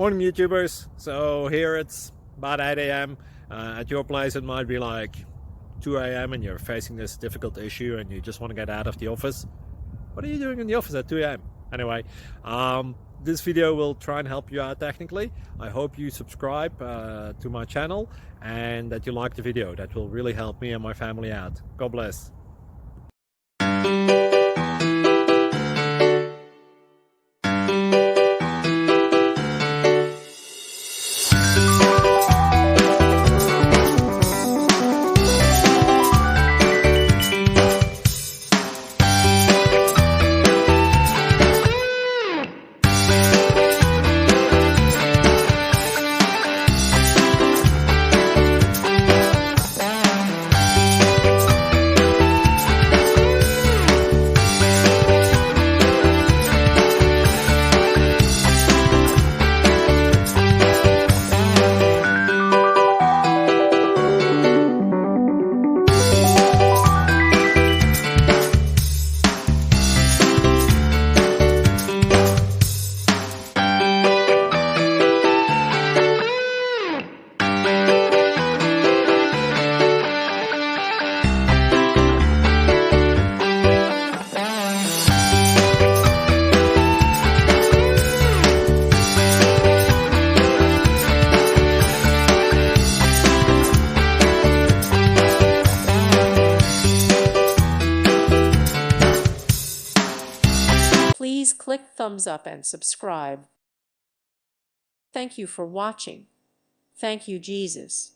Morning YouTubers. So here it's about 8 a.m. At your place it might be like 2 a.m. and you're facing this difficult issue and you just want to get out of the office. What are you doing in the office at 2 a.m.? Anyway, this video will try and help you out technically. I hope you subscribe to my channel and that you like the video. That will really help me and my family out. God bless. Please click thumbs up and subscribe. Thank you for watching. Thank you, Jesus.